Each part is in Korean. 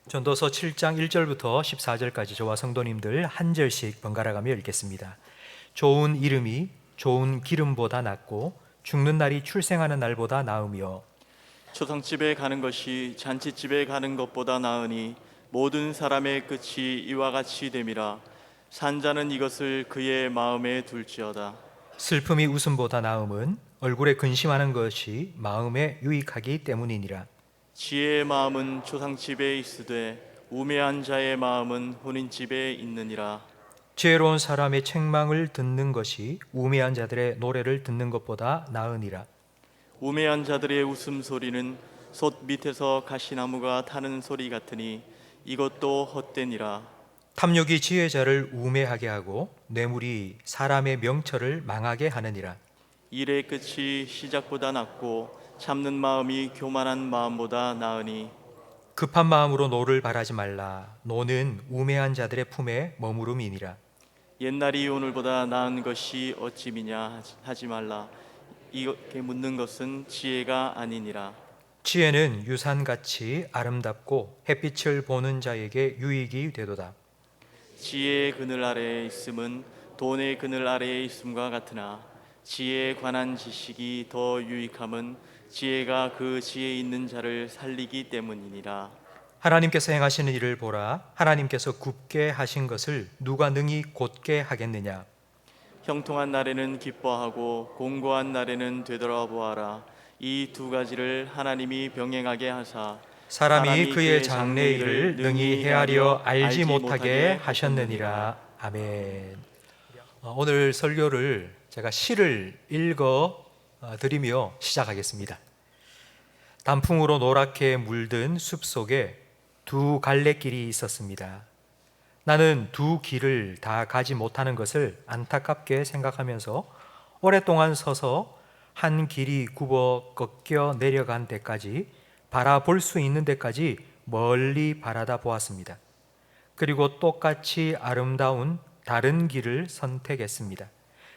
전도서 7장 1절부터 14절까지 저와 성도님들 한 절씩 번갈아가며 읽겠습니다. 좋은 이름이 좋은 기름보다 낫고 죽는 날이 출생하는 날보다 나으며 초상집에 가는 것이 잔치집에 가는 것보다 나으니 모든 사람의 끝이 이와 같이 됨이라. 산자는 이것을 그의 마음에 둘지어다. 슬픔이 웃음보다 나음은 얼굴에 근심하는 것이 마음에 유익하기 때문이니라. 지혜의 마음은 초상집에 있으되 우매한 자의 마음은 혼인집에 있느니라. 지혜로운 사람의 책망을 듣는 것이 우매한 자들의 노래를 듣는 것보다 나으니라. 우매한 자들의 웃음소리는 솥 밑에서 가시나무가 타는 소리 같으니 이것도 헛되니라. 탐욕이 지혜자를 우매하게 하고 뇌물이 사람의 명철을 망하게 하느니라. 일의 끝이 시작보다 낫고 참는 마음이 교만한 마음보다 나으니 급한 마음으로 노를 바라지 말라. 노는 우매한 자들의 품에 머무름이니라. 옛날이 오늘보다 나은 것이 어찌미냐 하지 말라. 이렇게 묻는 것은 지혜가 아니니라. 지혜는 유산같이 아름답고 햇빛을 보는 자에게 유익이 되도다. 지혜의 그늘 아래에 있음은 돈의 그늘 아래에 있음과 같으나 지혜에 관한 지식이 더 유익함은 지혜가 그 지혜 있는 자를 살리기 때문이니라. 하나님께서 행하시는 일을 보라. 하나님께서 굽게 하신 것을 누가 능히 곧게 하겠느냐. 형통한 날에는 기뻐하고 공고한 날에는 되돌아보아라. 이 두 가지를 하나님이 병행하게 하사 사람이 그의 장래 일을 능히 헤아려 알지 못하게 하셨느니라. 아멘. 오늘 설교를 제가 시를 읽어 드리며 시작하겠습니다. 단풍으로 노랗게 물든 숲속에 두 갈래길이 있었습니다. 나는 두 길을 다 가지 못하는 것을 안타깝게 생각하면서 오랫동안 서서 한 길이 굽어 꺾여 내려간 데까지 바라볼 수 있는 데까지 멀리 바라다 보았습니다. 그리고 똑같이 아름다운 다른 길을 선택했습니다.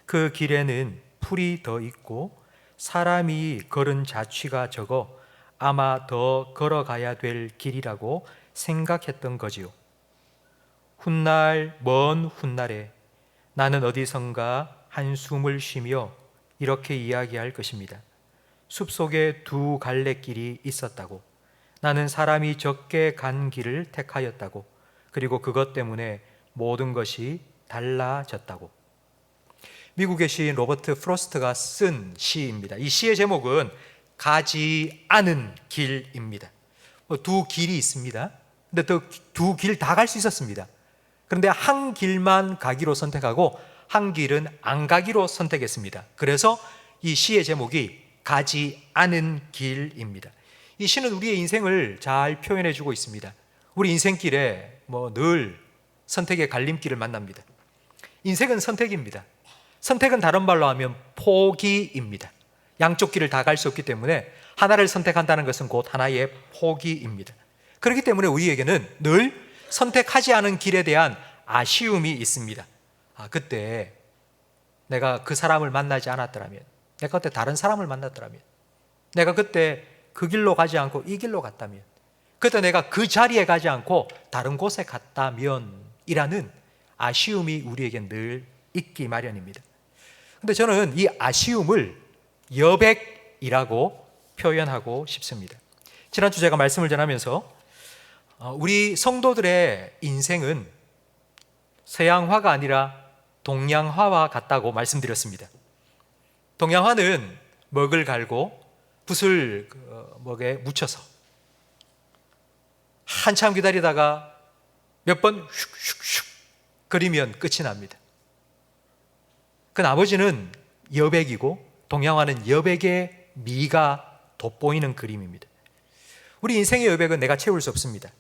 그 길에는 풀이 더 있고 사람이 걸은 자취가 적어 아마 더 걸어가야 될 길이라고 생각했던 거지요. 훗날 먼 훗날에 나는 어디선가 한숨을 쉬며 이렇게 이야기할 것입니다. 숲속에 두 갈래길이 있었다고, 나는 사람이 적게 간 길을 택하였다고, 그리고 그것 때문에 모든 것이 달라졌다고. 미국의 시인 로버트 프로스트가 쓴 시입니다. 이 시의 제목은 가지 않은 길입니다. 두 길이 있습니다. 근데 두 길 다 갈 수 있었습니다. 그런데 한 길만 가기로 선택하고 한 길은 안 가기로 선택했습니다. 그래서 이 시의 제목이 가지 않은 길입니다. 이 시는 우리의 인생을 잘 표현해 주고 있습니다. 우리 인생길에 늘 선택의 갈림길을 만납니다. 인생은 선택입니다. 선택은 다른 말로 하면 포기입니다. 양쪽 길을 다 갈 수 없기 때문에 하나를 선택한다는 것은 곧 하나의 포기입니다. 그렇기 때문에 우리에게는 늘 선택하지 않은 길에 대한 아쉬움이 있습니다. 그때 내가 그 사람을 만나지 않았더라면, 내가 그때 다른 사람을 만났더라면, 내가 그때 그 길로 가지 않고 이 길로 갔다면, 그때 내가 그 자리에 가지 않고 다른 곳에 갔다면 이라는 아쉬움이 우리에게 늘 있기 마련입니다. 근데 저는 이 아쉬움을 여백이라고 표현하고 싶습니다. 지난주 제가 말씀을 전하면서 우리 성도들의 인생은 서양화가 아니라 동양화와 같다고 말씀드렸습니다. 동양화는 먹을 갈고 붓을 먹에 묻혀서 한참 기다리다가 몇 번 슉슉슉 그리면 끝이 납니다. 그 나머지는 여백이고 동양화는 여백의 미가 돋보이는 그림입니다. 우리 인생의 여백은 내가 채울 수 없습니다.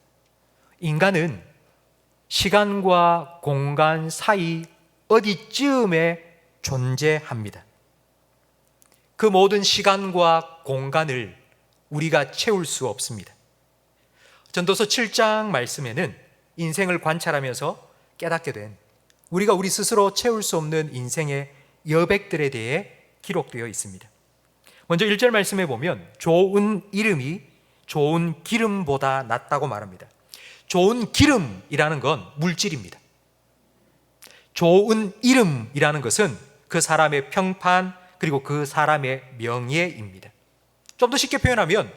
인간은 시간과 공간 사이 어디쯤에 존재합니다. 그 모든 시간과 공간을 우리가 채울 수 없습니다. 전도서 7장 말씀에는 인생을 관찰하면서 깨닫게 된 우리가 우리 스스로 채울 수 없는 인생의 여백들에 대해 기록되어 있습니다. 먼저 1절 말씀에 보면 좋은 이름이 좋은 기름보다 낫다고 말합니다. 좋은 기름이라는 건 물질입니다. 좋은 이름이라는 것은 그 사람의 평판 그리고 그 사람의 명예입니다. 좀 더 쉽게 표현하면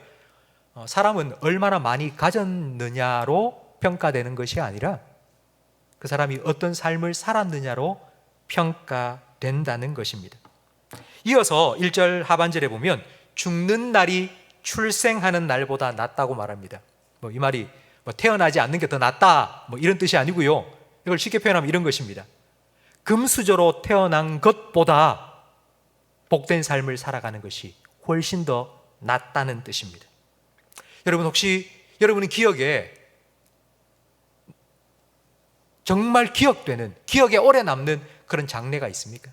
사람은 얼마나 많이 가졌느냐로 평가되는 것이 아니라 그 사람이 어떤 삶을 살았느냐로 평가된다는 것입니다. 이어서 1절 하반절에 보면 죽는 날이 출생하는 날보다 낫다고 말합니다. 이 말이 태어나지 않는 게 더 낫다 이런 뜻이 아니고요. 이걸 쉽게 표현하면 이런 것입니다. 금수저로 태어난 것보다 복된 삶을 살아가는 것이 훨씬 더 낫다는 뜻입니다. 여러분, 혹시 여러분의 기억에 정말 기억에 오래 남는 그런 장례가 있습니까?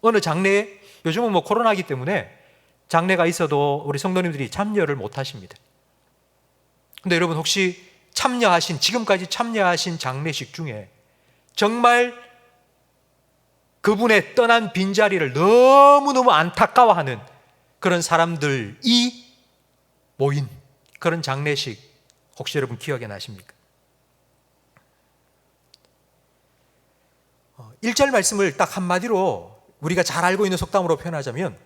어느 장례에, 요즘은 코로나이기 때문에 장례가 있어도 우리 성도님들이 참여를 못 하십니다. 근데 여러분, 혹시 지금까지 참여하신 장례식 중에 정말 그분의 떠난 빈자리를 너무너무 안타까워하는 그런 사람들이 모인 그런 장례식 혹시 여러분 기억에 나십니까? 1절 말씀을 딱 한마디로 우리가 잘 알고 있는 속담으로 표현하자면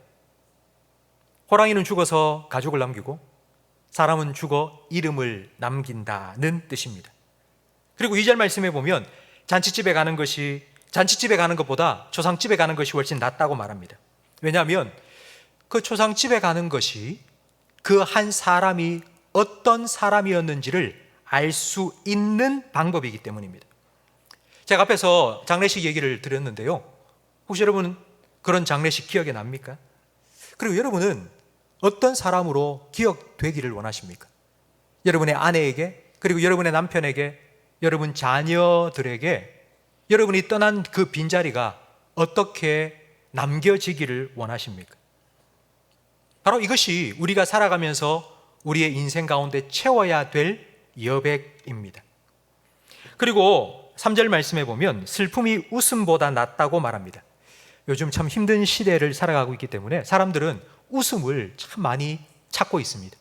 호랑이는 죽어서 가족을 남기고 사람은 죽어 이름을 남긴다는 뜻입니다. 그리고 2절 말씀에 보면 잔치집에 가는 것보다 초상집에 가는 것이 훨씬 낫다고 말합니다. 왜냐하면 그 초상집에 가는 것이 그 한 사람이 어떤 사람이었는지를 알 수 있는 방법이기 때문입니다. 제가 앞에서 장례식 얘기를 드렸는데요. 혹시 여러분 그런 장례식 기억에 납니까? 그리고 여러분은 어떤 사람으로 기억되기를 원하십니까? 여러분의 아내에게, 그리고 여러분의 남편에게, 여러분 자녀들에게 여러분이 떠난 그 빈자리가 어떻게 남겨지기를 원하십니까? 바로 이것이 우리가 살아가면서 우리의 인생 가운데 채워야 될 여백입니다. 그리고 3절 말씀에 보면 슬픔이 웃음보다 낫다고 말합니다. 요즘 참 힘든 시대를 살아가고 있기 때문에 사람들은 웃음을 참 많이 찾고 있습니다.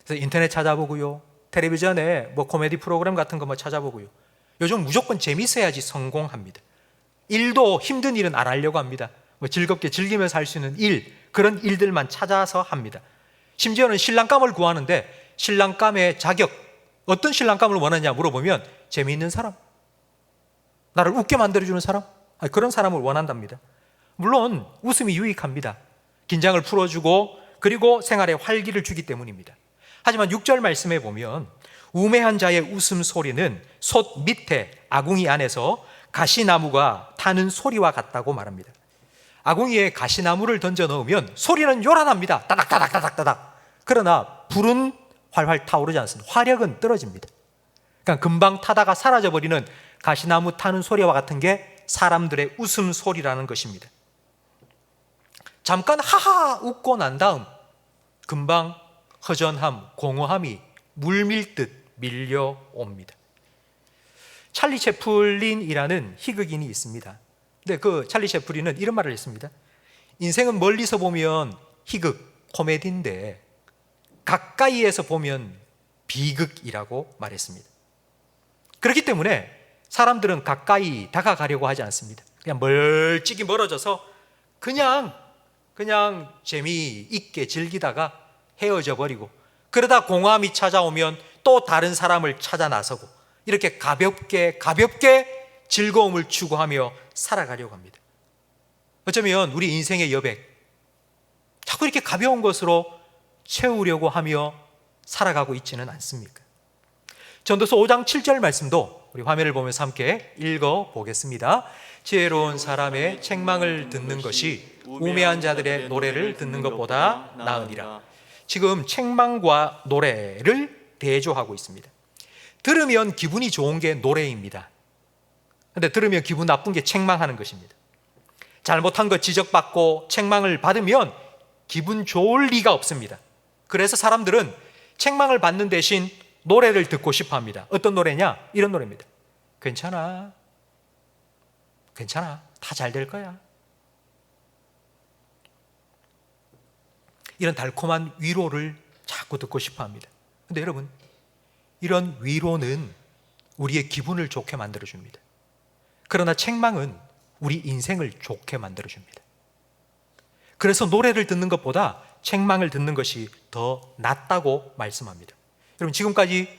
그래서 인터넷 찾아보고요, 텔레비전에 코미디 프로그램 같은 거 찾아보고요. 요즘 무조건 재밌어야지 성공합니다. 일도 힘든 일은 안 하려고 합니다. 즐겁게 즐기면서 할 수 있는 그런 일들만 찾아서 합니다. 심지어는 신랑감을 구하는데 신랑감의 자격, 어떤 신랑감을 원하냐 물어보면 재미있는 사람, 나를 웃게 만들어주는 사람, 그런 사람을 원한답니다. 물론 웃음이 유익합니다. 긴장을 풀어주고 그리고 생활에 활기를 주기 때문입니다. 하지만 6절 말씀에 보면 우매한 자의 웃음소리는 솥 밑에 아궁이 안에서 가시나무가 타는 소리와 같다고 말합니다. 아궁이에 가시나무를 던져 넣으면 소리는 요란합니다. 따닥따닥따닥따닥. 그러나 불은 활활 타오르지 않습니다. 화력은 떨어집니다. 그러니까 금방 타다가 사라져버리는 가시나무 타는 소리와 같은 게 사람들의 웃음소리라는 것입니다. 잠깐 하하 웃고 난 다음 금방 허전함, 공허함이 물밀듯 밀려옵니다. 찰리 채플린이라는 희극인이 있습니다. 근데 그 찰리 채플린은 이런 말을 했습니다. 인생은 멀리서 보면 희극, 코미디인데 가까이에서 보면 비극이라고 말했습니다. 그렇기 때문에 사람들은 가까이 다가가려고 하지 않습니다. 그냥 멀찍이 멀어져서 그냥 재미있게 즐기다가 헤어져 버리고, 그러다 공허함이 찾아오면 또 다른 사람을 찾아 나서고, 이렇게 가볍게 즐거움을 추구하며 살아가려고 합니다. 어쩌면 우리 인생의 여백, 자꾸 이렇게 가벼운 것으로 채우려고 하며 살아가고 있지는 않습니까? 전도서 5장 7절 말씀도 우리 화면을 보면서 함께 읽어보겠습니다. 지혜로운 사람의 책망을 듣는 것이 우매한 자들의 노래를 듣는 것보다 나으니라. 지금 책망과 노래를 대조하고 있습니다. 들으면 기분이 좋은 게 노래입니다. 그런데 들으면 기분 나쁜 게 책망하는 것입니다. 잘못한 것 지적받고 책망을 받으면 기분 좋을 리가 없습니다. 그래서 사람들은 책망을 받는 대신 노래를 듣고 싶어 합니다. 어떤 노래냐? 이런 노래입니다. 괜찮아. 다 잘 될 거야. 이런 달콤한 위로를 자꾸 듣고 싶어 합니다. 근데 여러분, 이런 위로는 우리의 기분을 좋게 만들어줍니다. 그러나 책망은 우리 인생을 좋게 만들어줍니다. 그래서 노래를 듣는 것보다 책망을 듣는 것이 더 낫다고 말씀합니다. 여러분, 지금까지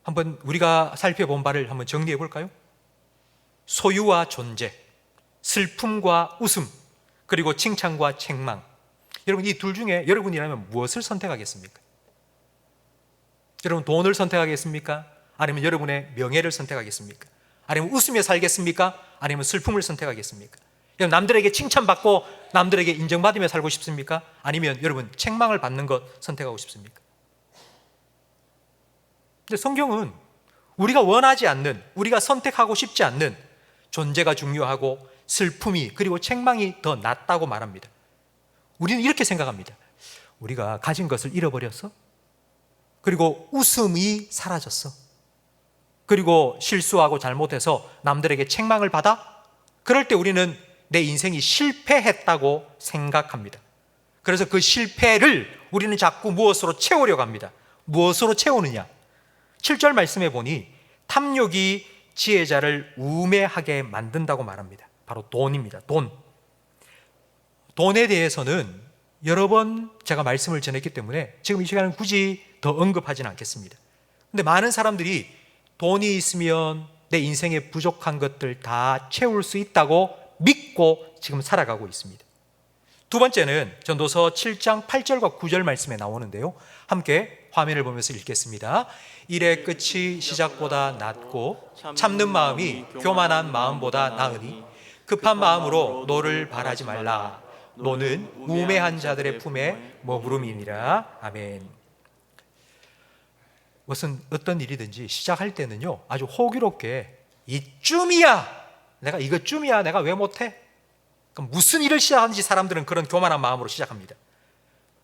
한번 우리가 살펴본 바를 한번 정리해 볼까요? 소유와 존재, 슬픔과 웃음, 그리고 칭찬과 책망. 여러분, 이 둘 중에 여러분이라면 무엇을 선택하겠습니까? 여러분, 돈을 선택하겠습니까? 아니면 여러분의 명예를 선택하겠습니까? 아니면 웃으며 살겠습니까? 아니면 슬픔을 선택하겠습니까? 여러분, 남들에게 칭찬받고 남들에게 인정받으며 살고 싶습니까? 아니면 여러분 책망을 받는 것 선택하고 싶습니까? 근데 성경은 우리가 원하지 않는, 우리가 선택하고 싶지 않는 존재가 중요하고 슬픔이, 그리고 책망이 더 낫다고 말합니다. 우리는 이렇게 생각합니다. 우리가 가진 것을 잃어버렸어? 그리고 웃음이 사라졌어? 그리고 실수하고 잘못해서 남들에게 책망을 받아? 그럴 때 우리는 내 인생이 실패했다고 생각합니다. 그래서 그 실패를 우리는 자꾸 무엇으로 채우려고 합니다. 무엇으로 채우느냐? 7절 말씀해 보니 탐욕이 지혜자를 우매하게 만든다고 말합니다. 바로 돈입니다. 돈. 돈에 대해서는 여러 번 제가 말씀을 전했기 때문에 지금 이 시간은 굳이 더 언급하지는 않겠습니다. 근데 많은 사람들이 돈이 있으면 내 인생에 부족한 것들 다 채울 수 있다고 믿고 지금 살아가고 있습니다. 두 번째는 전도서 7장 8절과 9절 말씀에 나오는데요, 함께 화면을 보면서 읽겠습니다. 일의 끝이 시작보다 낫고 참는 마음이 교만한 마음보다 나으니 급한 마음으로 노를 바라지 말라. 노는 우매한 자들의 품에 머무름이니라. 아멘. 무슨 어떤 일이든지 시작할 때는요, 아주 호기롭게 이쯤이야, 내가 이것쯤이야, 내가 왜 못해? 그럼 무슨 일을 시작하는지 사람들은 그런 교만한 마음으로 시작합니다.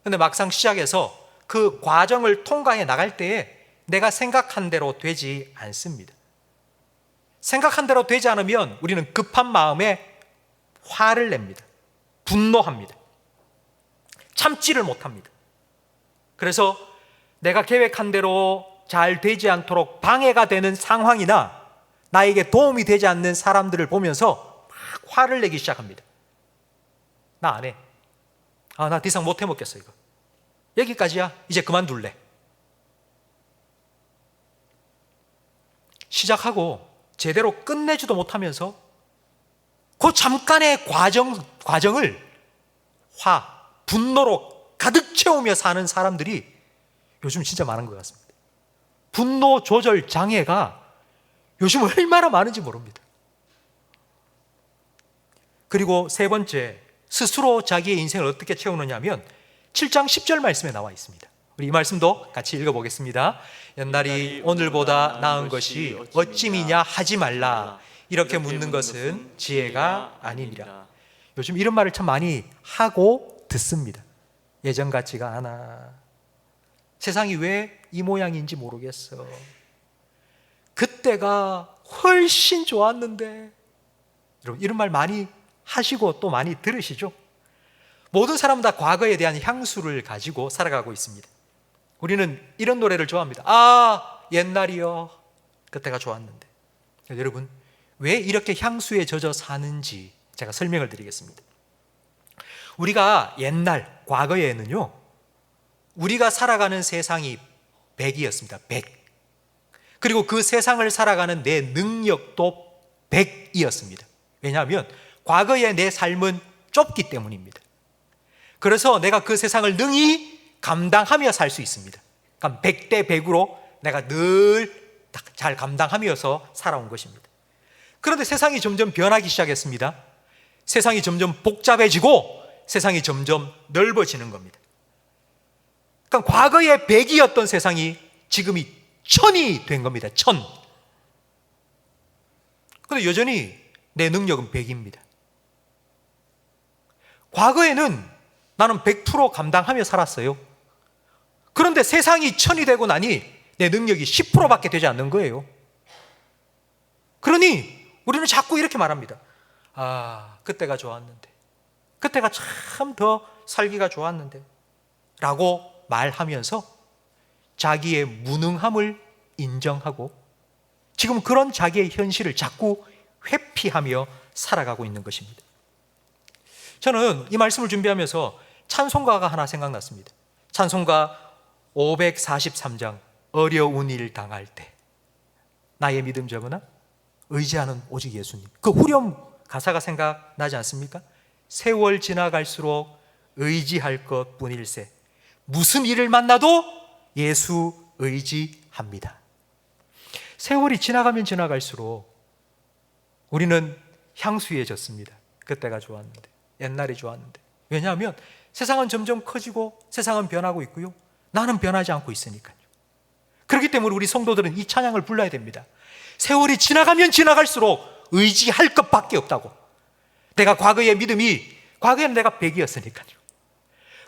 그런데 막상 시작해서 그 과정을 통과해 나갈 때에 내가 생각한 대로 되지 않습니다. 생각한 대로 되지 않으면 우리는 급한 마음에 화를 냅니다. 분노합니다. 참지를 못합니다. 그래서 내가 계획한 대로 잘 되지 않도록 방해가 되는 상황이나 나에게 도움이 되지 않는 사람들을 보면서 막 화를 내기 시작합니다. 나 안 해. 나 더 이상 못 해먹겠어. 이거 여기까지야. 이제 그만둘래. 시작하고 제대로 끝내지도 못하면서 그 잠깐의 과정을 분노로 가득 채우며 사는 사람들이 요즘 진짜 많은 것 같습니다. 분노 조절 장애가 요즘 얼마나 많은지 모릅니다. 그리고 세 번째, 스스로 자기의 인생을 어떻게 채우느냐 하면 7장 10절 말씀에 나와 있습니다. 우리 이 말씀도 같이 읽어보겠습니다. 옛날이 오늘보다 나은 것이 어찌미냐 하지 말라. 이렇게 묻는 것은 지혜가 아니니라. 요즘 이런 말을 참 많이 하고 듣습니다. 예전 같지가 않아. 세상이 왜 이 모양인지 모르겠어. 그때가 훨씬 좋았는데. 여러분, 이런 말 많이 하시고 또 많이 들으시죠? 모든 사람은 다 과거에 대한 향수를 가지고 살아가고 있습니다. 우리는 이런 노래를 좋아합니다. 옛날이요, 그때가 좋았는데. 여러분, 왜 이렇게 향수에 젖어 사는지 제가 설명을 드리겠습니다. 우리가 옛날, 과거에는요, 우리가 살아가는 세상이 100이었습니다. 100. 그리고 그 세상을 살아가는 내 능력도 100이었습니다. 왜냐하면 과거의 내 삶은 좁기 때문입니다. 그래서 내가 그 세상을 능히 감당하며 살 수 있습니다. 그러니까 100대 100으로 내가 늘 잘 감당하면서 살아온 것입니다. 그런데 세상이 점점 변하기 시작했습니다. 세상이 점점 복잡해지고 세상이 점점 넓어지는 겁니다. 그러니까 과거에 100이었던 세상이 지금이 1000이 된 겁니다. 1000. 그런데 여전히 내 능력은 100입니다. 과거에는 나는 100% 감당하며 살았어요. 그런데 세상이 1000이 되고 나니 내 능력이 10%밖에 되지 않는 거예요. 그러니 우리는 자꾸 이렇게 말합니다. 그때가 좋았는데, 그때가 참 더 살기가 좋았는데 라고 말하면서 자기의 무능함을 인정하고 지금 그런 자기의 현실을 자꾸 회피하며 살아가고 있는 것입니다. 저는 이 말씀을 준비하면서 찬송가가 하나 생각났습니다. 찬송가 543장, 어려운 일 당할 때 나의 믿음 저거나 의지하는 오직 예수님. 그 후렴 가사가 생각나지 않습니까? 세월 지나갈수록 의지할 것뿐일세 무슨 일을 만나도 예수 의지합니다. 세월이 지나가면 지나갈수록 우리는 향수해졌습니다. 그때가 좋았는데, 옛날이 좋았는데. 왜냐하면 세상은 점점 커지고 세상은 변하고 있고요, 나는 변하지 않고 있으니까요. 그렇기 때문에 우리 성도들은 이 찬양을 불러야 됩니다. 세월이 지나가면 지나갈수록 의지할 것밖에 없다고. 내가 과거의 믿음이, 과거에는 내가 100이었으니까요.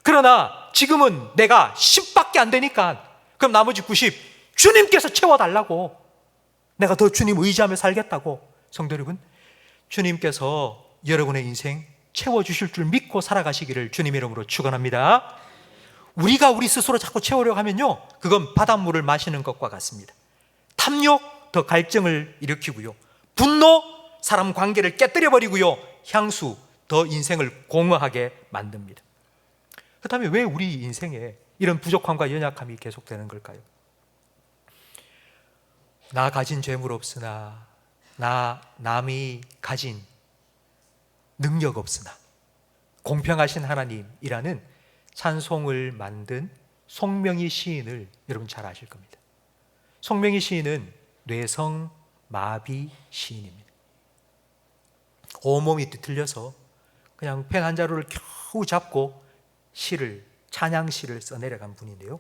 그러나 지금은 내가 10밖에 안 되니까 그럼 나머지 90 주님께서 채워달라고. 내가 더 주님 의지하며 살겠다고. 성도 여러분, 주님께서 여러분의 인생 채워주실 줄 믿고 살아가시기를 주님 이름으로 축원합니다. 우리가 우리 스스로 자꾸 채우려고 하면요, 그건 바닷물을 마시는 것과 같습니다. 탐욕, 더 갈증을 일으키고요, 분노, 사람 관계를 깨뜨려버리고요, 향수, 더 인생을 공허하게 만듭니다. 그렇다면 왜 우리 인생에 이런 부족함과 연약함이 계속되는 걸까요? 나 가진 재물 없으나, 나 남이 가진 능력 없으나 공평하신 하나님이라는 찬송을 만든 송명희 시인을 여러분 잘 아실 겁니다. 송명희 시인은 뇌성마비 시인입니다. 온몸이 뒤틀려서 그냥 펜 한 자루를 겨우 잡고 시를, 찬양시를 써내려간 분인데요,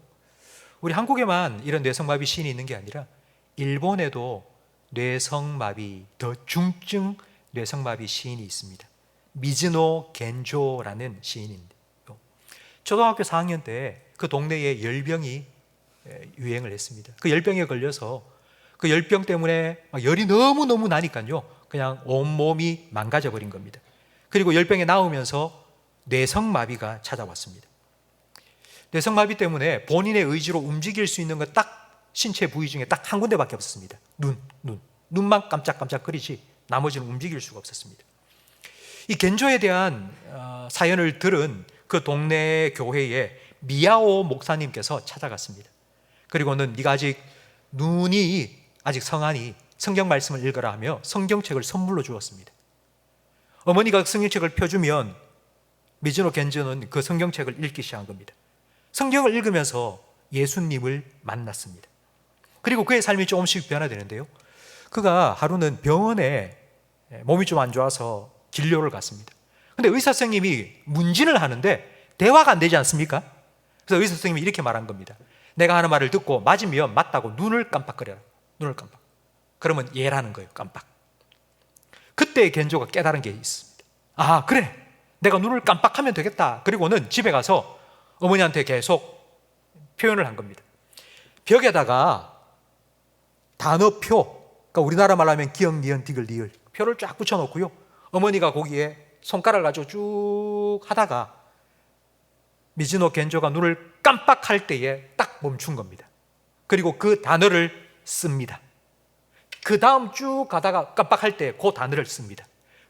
우리 한국에만 이런 뇌성마비 시인이 있는 게 아니라 일본에도 뇌성마비, 더 중증 뇌성마비 시인이 있습니다. 미즈노 겐조라는 시인인데요, 초등학교 4학년 때 그 동네에 열병이 유행을 했습니다. 그 열병에 걸려서 그 열병 때문에 열이 너무너무 나니까요, 그냥 온몸이 망가져 버린 겁니다. 그리고 열병에 나오면서 뇌성마비가 찾아왔습니다. 뇌성마비 때문에 본인의 의지로 움직일 수 있는 것 딱 신체 부위 중에 딱 한 군데밖에 없었습니다. 눈만 깜짝깜짝거리지 나머지는 움직일 수가 없었습니다. 이 겐조에 대한 사연을 들은 그 동네 교회에 미야오 목사님께서 찾아갔습니다. 그리고는 네가 아직 눈이 아직 성하니 성경 말씀을 읽어라 하며 성경책을 선물로 주었습니다. 어머니가 성경책을 펴주면 미즈노 겐조는 그 성경책을 읽기 시작한 겁니다. 성경을 읽으면서 예수님을 만났습니다. 그리고 그의 삶이 조금씩 변화되는데요, 그가 하루는 병원에 몸이 좀 안 좋아서 진료를 갔습니다. 근데 의사 선생님이 문진을 하는데 대화가 안 되지 않습니까? 그래서 의사 선생님이 이렇게 말한 겁니다. 내가 하는 말을 듣고 맞으면 맞다고 눈을 깜빡거려라. 눈을 깜빡. 그러면 예라는 거예요. 깜빡. 그때 겐조가 깨달은 게 있습니다. 아, 그래, 내가 눈을 깜빡하면 되겠다. 그리고는 집에 가서 어머니한테 계속 표현을 한 겁니다. 벽에다가 단어표, 그러니까 우리나라 말로 하면 기역, 니은, 디귿, 리을 표를 쫙 붙여놓고요, 어머니가 거기에 손가락을 가지고 쭉 하다가 미즈노 겐조가 눈을 깜빡할 때에 딱 멈춘 겁니다. 그리고 그 단어를 씁니다. 그 다음 쭉 가다가 깜빡할 때 그 단어를 씁니다.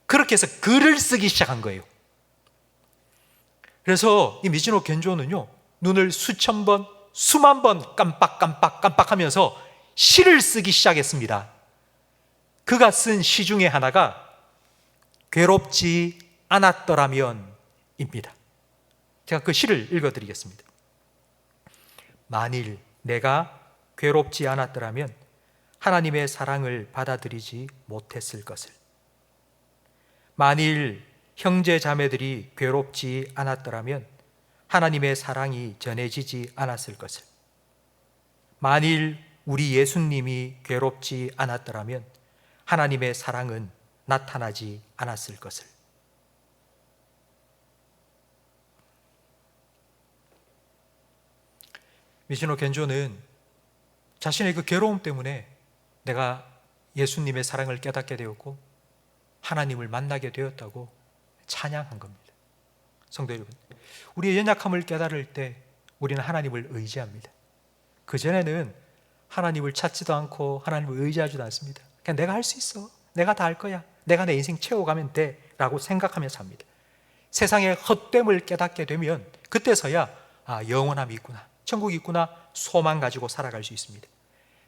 그렇게 해서 글을 쓰기 시작한 거예요. 그래서 이 미즈노 겐조는요, 눈을 수천 번, 수만 번 깜빡하면서 시를 쓰기 시작했습니다. 그가 쓴 시 중에 하나가 괴롭지 않았더라면입니다. 제가 그 시를 읽어드리겠습니다. 만일 내가 괴롭지 않았더라면 하나님의 사랑을 받아들이지 못했을 것을. 만일 형제 자매들이 괴롭지 않았더라면 하나님의 사랑이 전해지지 않았을 것을. 만일 우리 예수님이 괴롭지 않았더라면 하나님의 사랑은 나타나지 않았을 것을. 미즈노 겐조는 자신의 그 괴로움 때문에 내가 예수님의 사랑을 깨닫게 되었고 하나님을 만나게 되었다고 찬양한 겁니다. 성도 여러분, 우리의 연약함을 깨달을 때 우리는 하나님을 의지합니다. 그전에는 하나님을 찾지도 않고 하나님을 의지하지도 않습니다. 그냥 내가 할 수 있어, 내가 다 할 거야, 내가 내 인생 채워가면 돼 라고 생각하며 삽니다. 세상의 헛됨을 깨닫게 되면 그때서야 영원함이 있구나, 천국이 있구나, 소망 가지고 살아갈 수 있습니다.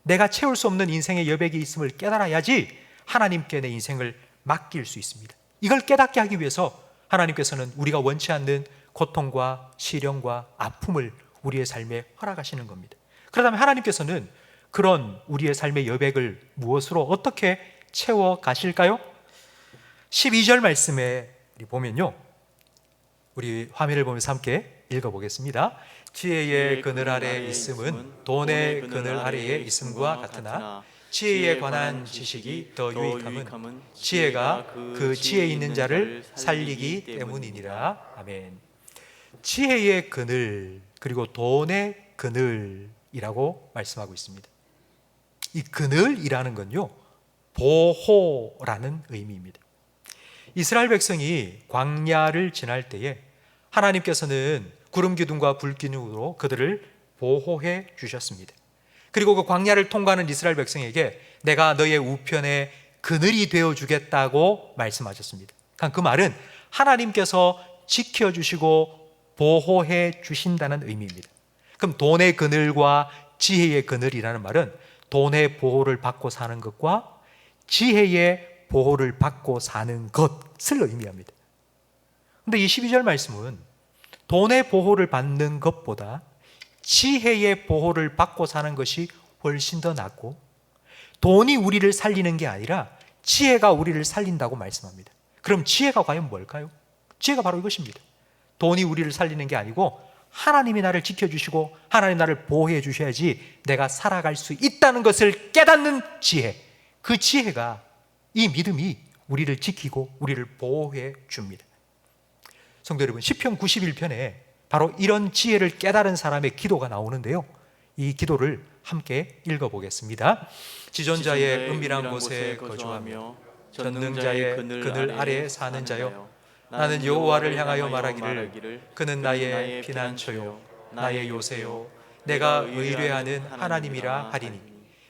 내가 채울 수 없는 인생의 여백이 있음을 깨달아야지 하나님께 내 인생을 맡길 수 있습니다. 이걸 깨닫게 하기 위해서 하나님께서는 우리가 원치 않는 고통과 시련과 아픔을 우리의 삶에 허락하시는 겁니다. 그렇다면 하나님께서는 그런 우리의 삶의 여백을 무엇으로 어떻게 채워 가실까요? 12절 말씀에 보면요, 우리 화면을 보면서 함께 읽어보겠습니다. 지혜의 그늘 아래에 있음은 돈의 그늘 아래에 있음과 같으나 지혜에 관한 지식이 더 유익함은 지혜가 그 지혜 있는 자를 살리기 때문이니라. 아멘. 지혜의 그늘 그리고 돈의 그늘이라고 말씀하고 있습니다. 이 그늘이라는 건요, 보호라는 의미입니다. 이스라엘 백성이 광야를 지날 때에 하나님께서는 구름 기둥과 불 기둥으로 그들을 보호해 주셨습니다. 그리고 그 광야를 통과하는 이스라엘 백성에게 내가 너의 우편에 그늘이 되어 주겠다고 말씀하셨습니다. 그 말은 하나님께서 지켜주시고 보호해 주신다는 의미입니다. 그럼 돈의 그늘과 지혜의 그늘이라는 말은 돈의 보호를 받고 사는 것과 지혜의 보호를 받고 사는 것을 의미합니다. 그런데 이 12절 말씀은 돈의 보호를 받는 것보다 지혜의 보호를 받고 사는 것이 훨씬 더 낫고, 돈이 우리를 살리는 게 아니라 지혜가 우리를 살린다고 말씀합니다. 그럼 지혜가 과연 뭘까요? 지혜가 바로 이것입니다. 돈이 우리를 살리는 게 아니고 하나님이 나를 지켜주시고 하나님 나를 보호해 주셔야지 내가 살아갈 수 있다는 것을 깨닫는 지혜, 그 지혜가, 이 믿음이 우리를 지키고 우리를 보호해 줍니다. 성도 여러분, 시편 91편에 바로 이런 지혜를 깨달은 사람의 기도가 나오는데요, 이 기도를 함께 읽어보겠습니다. 지존자의 은밀한 곳에 거주하며 전능자의 그늘 아래에 사는 자여, 나는 여호와를 향하여 말하기를 그는 나의 피난처요 나의 요새요 내가 의뢰하는 하나님이라 하리니,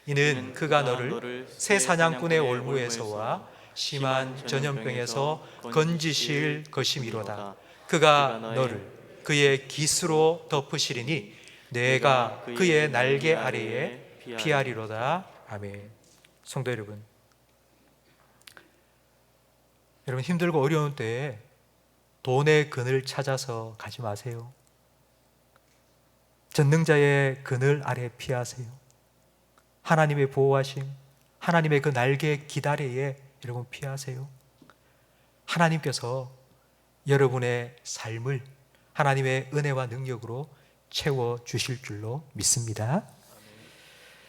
이는 그가 너를 새 사냥꾼의 올무에서와 심한 전염병에서 건지실 것이미로다. 그가 너를 그의 깃으로 덮으시리니 내가 그의 날개 아래에 피하리로다. 아멘. 성도 여러분, 여러분 힘들고 어려운 때에 돈의 그늘 찾아서 가지 마세요. 전능자의 그늘 아래 피하세요. 하나님의 보호하심, 하나님의 그 날개 깃 아래에 여러분 피하세요. 하나님께서 여러분의 삶을 하나님의 은혜와 능력으로 채워주실 줄로 믿습니다.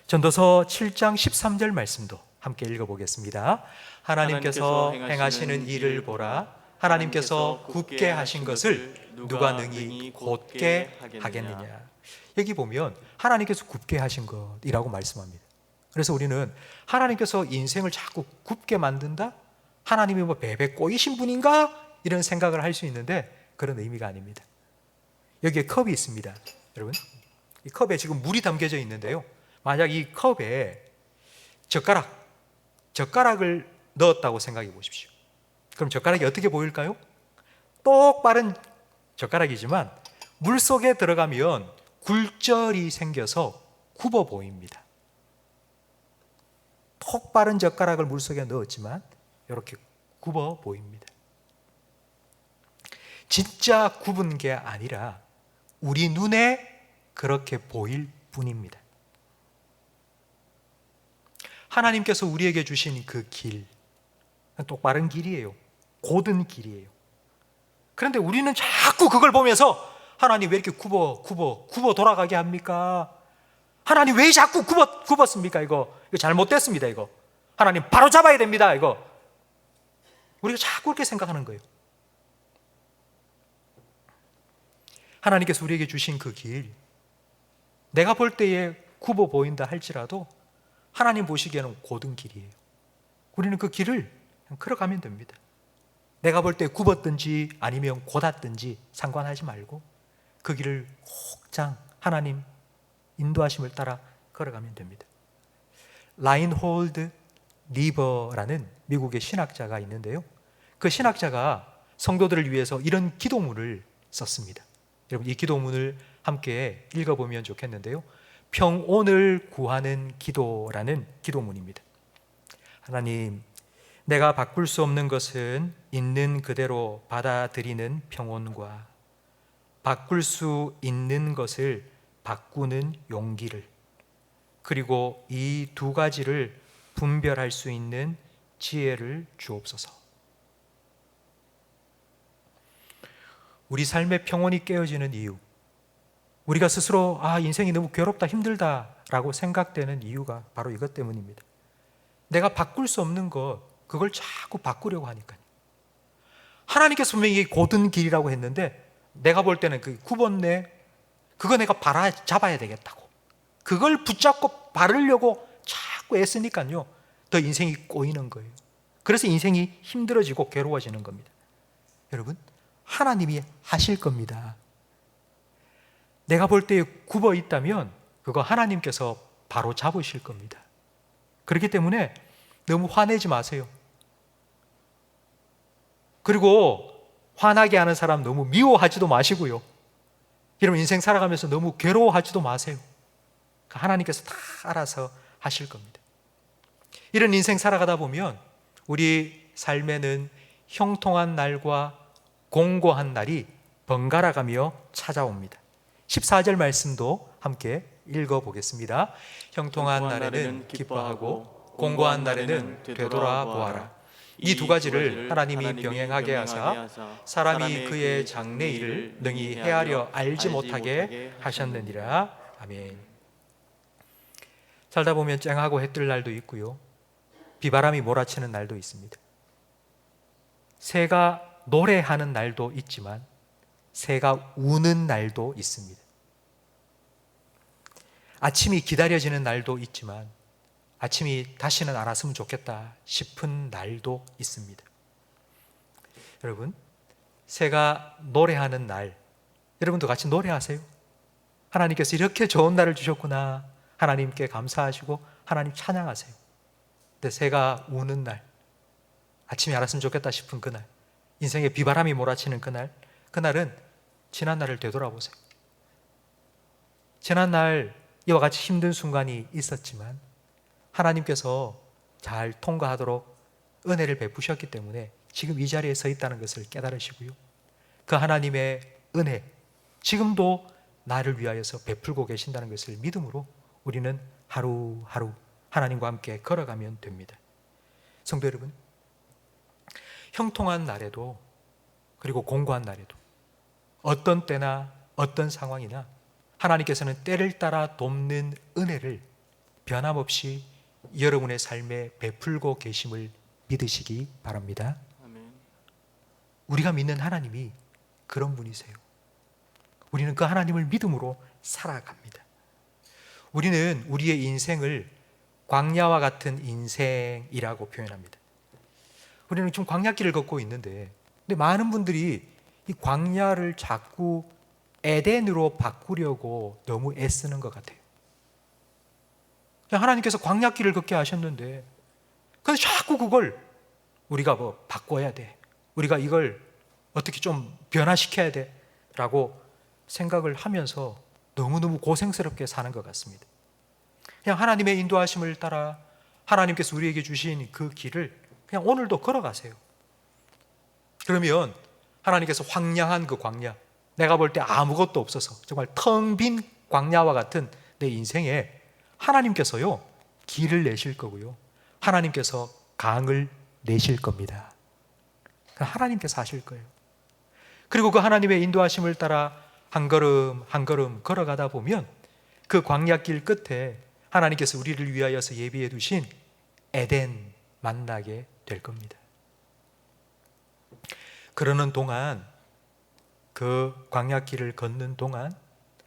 전도서 7장 13절 말씀도 함께 읽어보겠습니다. 하나님께서 행하시는 일을 보라. 하나님께서 굽게 하신 것을 누가 능히 곧게 하겠느냐. 여기 보면 하나님께서 굽게 하신 것이라고 말씀합니다. 그래서 우리는 하나님께서 인생을 자꾸 굽게 만든다? 하나님이 뭐 베베 꼬이신 분인가? 이런 생각을 할 수 있는데 그런 의미가 아닙니다. 여기에 컵이 있습니다. 여러분, 이 컵에 지금 물이 담겨져 있는데요, 만약 이 컵에 젓가락을 넣었다고 생각해 보십시오. 그럼 젓가락이 어떻게 보일까요? 똑바른 젓가락이지만 물 속에 들어가면 굴절이 생겨서 굽어 보입니다. 똑바른 젓가락을 물 속에 넣었지만 이렇게 굽어 보입니다. 진짜 굽은 게 아니라 우리 눈에 그렇게 보일 뿐입니다. 하나님께서 우리에게 주신 그 길, 똑바른 길이에요. 곧은 길이에요. 그런데 우리는 자꾸 그걸 보면서 하나님 왜 이렇게 굽어 돌아가게 합니까? 하나님 왜 자꾸 굽었습니까? 이거 잘못됐습니다. 이거 하나님 바로 잡아야 됩니다. 이거 우리가 자꾸 그렇게 생각하는 거예요. 하나님께서 우리에게 주신 그 길, 내가 볼 때에 굽어 보인다 할지라도 하나님 보시기에는 곧은 길이에요. 우리는 그 길을 그냥 걸어가면 됩니다. 내가 볼 때 굽었든지 아니면 곧았든지 상관하지 말고 그 길을 혹장 하나님 인도하심을 따라 걸어가면 됩니다. 라인홀드 리버라는 미국의 신학자가 있는데요. 그 신학자가 성도들을 위해서 이런 기도문을 썼습니다. 여러분, 이 기도문을 함께 읽어보면 좋겠는데요. 평온을 구하는 기도라는 기도문입니다. 하나님, 내가 바꿀 수 없는 것은 있는 그대로 받아들이는 평온과 바꿀 수 있는 것을 바꾸는 용기를, 그리고 이 두 가지를 분별할 수 있는 지혜를 주옵소서. 우리 삶의 평온이 깨어지는 이유, 우리가 스스로 인생이 너무 괴롭다, 힘들다라고 생각되는 이유가 바로 이것 때문입니다. 내가 바꿀 수 없는 것, 그걸 자꾸 바꾸려고 하니까요. 하나님께서 분명히 곧은 길이라고 했는데 내가 볼 때는 그 9번내 그거 내가 잡아야 되겠다고, 그걸 붙잡고 바르려고 자꾸 애쓰니까요, 더 인생이 꼬이는 거예요. 그래서 인생이 힘들어지고 괴로워지는 겁니다. 여러분, 하나님이 하실 겁니다. 내가 볼 때 굽어 있다면 그거 하나님께서 바로 잡으실 겁니다. 그렇기 때문에 너무 화내지 마세요. 그리고 화나게 하는 사람 너무 미워하지도 마시고요. 여러분, 인생 살아가면서 너무 괴로워하지도 마세요. 하나님께서 다 알아서 하실 겁니다. 이런 인생 살아가다 보면 우리 삶에는 형통한 날과 공고한 날이 번갈아가며 찾아옵니다. 14절 말씀도 함께 읽어보겠습니다. 형통한 날에는 기뻐하고 공고한 날에는 되돌아보아라. 이 두 가지를 하나님이 병행하게 하사 사람이 그의 장래일을 능히 헤아려 알지 못하게 하셨느니라. 아멘. 살다 보면 쨍하고 해 뜰 날도 있고요, 비바람이 몰아치는 날도 있습니다. 새가 노래하는 날도 있지만 새가 우는 날도 있습니다. 아침이 기다려지는 날도 있지만 아침이 다시는 안 왔으면 좋겠다 싶은 날도 있습니다. 여러분, 새가 노래하는 날, 여러분도 같이 노래하세요. 하나님께서 이렇게 좋은 날을 주셨구나, 하나님께 감사하시고 하나님 찬양하세요. 근데 새가 우는 날, 아침이 안 왔으면 좋겠다 싶은 그날, 인생에 비바람이 몰아치는 그날은 지난 날을 되돌아보세요. 지난 날 이와 같이 힘든 순간이 있었지만 하나님께서 잘 통과하도록 은혜를 베푸셨기 때문에 지금 이 자리에 서 있다는 것을 깨달으시고요, 그 하나님의 은혜 지금도 나를 위하여서 베풀고 계신다는 것을 믿음으로 우리는 하루하루 하나님과 함께 걸어가면 됩니다. 성도 여러분, 형통한 날에도 그리고 공고한 날에도 어떤 때나 어떤 상황이나 하나님께서는 때를 따라 돕는 은혜를 변함없이 여러분의 삶에 베풀고 계심을 믿으시기 바랍니다. 아멘. 우리가 믿는 하나님이 그런 분이세요. 우리는 그 하나님을 믿음으로 살아갑니다. 우리는 우리의 인생을 광야와 같은 인생이라고 표현합니다. 우리는 지금 광야길을 걷고 있는데, 근데 많은 분들이 이 광야를 자꾸 에덴으로 바꾸려고 너무 애쓰는 것 같아요. 하나님께서 광야길을 걷게 하셨는데, 근데 자꾸 그걸 우리가 바꿔야 돼, 우리가 이걸 어떻게 좀 변화시켜야 돼 라고 생각을 하면서 너무너무 고생스럽게 사는 것 같습니다. 그냥 하나님의 인도하심을 따라 하나님께서 우리에게 주신 그 길을 그냥 오늘도 걸어가세요. 그러면 하나님께서 황량한 그 광야, 내가 볼 때 아무것도 없어서 정말 텅 빈 광야와 같은 내 인생에 하나님께서요 길을 내실 거고요, 하나님께서 강을 내실 겁니다. 하나님께서 하실 거예요. 그리고 그 하나님의 인도하심을 따라 한 걸음 한 걸음 걸어가다 보면 그 광야길 끝에 하나님께서 우리를 위하여서 예비해 두신 에덴 만나게 될 겁니다. 그러는 동안, 그 광야길을 걷는 동안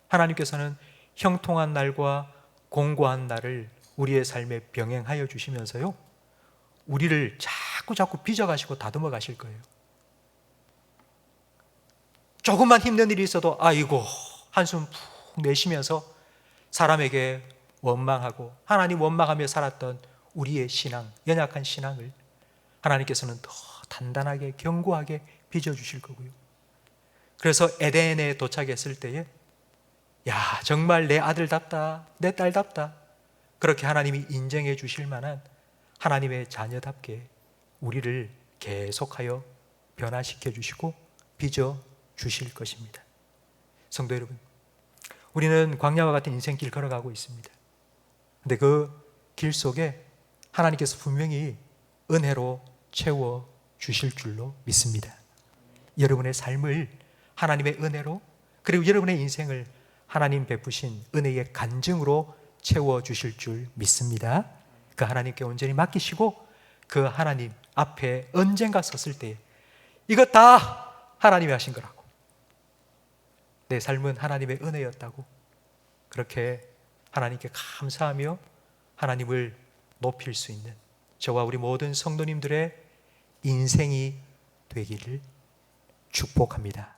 하나님께서는 형통한 날과 공고한 날을 우리의 삶에 병행하여 주시면서요, 우리를 자꾸 빚어가시고 다듬어 가실 거예요. 조금만 힘든 일이 있어도 아이고 한숨 푹 내쉬면서 사람에게 원망하고 하나님 원망하며 살았던 우리의 신앙, 연약한 신앙을 하나님께서는 더 단단하게 견고하게 빚어주실 거고요. 그래서 에덴에 도착했을 때에 야, 정말 내 아들답다, 내 딸답다, 그렇게 하나님이 인정해 주실 만한 하나님의 자녀답게 우리를 계속하여 변화시켜 주시고 빚어 주실 것입니다. 성도 여러분, 우리는 광야와 같은 인생길 걸어가고 있습니다. 근데 그 길 속에 하나님께서 분명히 은혜로 채워 주실 줄로 믿습니다. 여러분의 삶을 하나님의 은혜로, 그리고 여러분의 인생을 하나님 베푸신 은혜의 간증으로 채워 주실 줄 믿습니다. 그 하나님께 온전히 맡기시고 그 하나님 앞에 언젠가 섰을 때 이것 다 하나님이 하신 거라고, 내 삶은 하나님의 은혜였다고, 그렇게 하나님께 감사하며 하나님을 높일 수 있는 저와 우리 모든 성도님들의 인생이 되기를 축복합니다.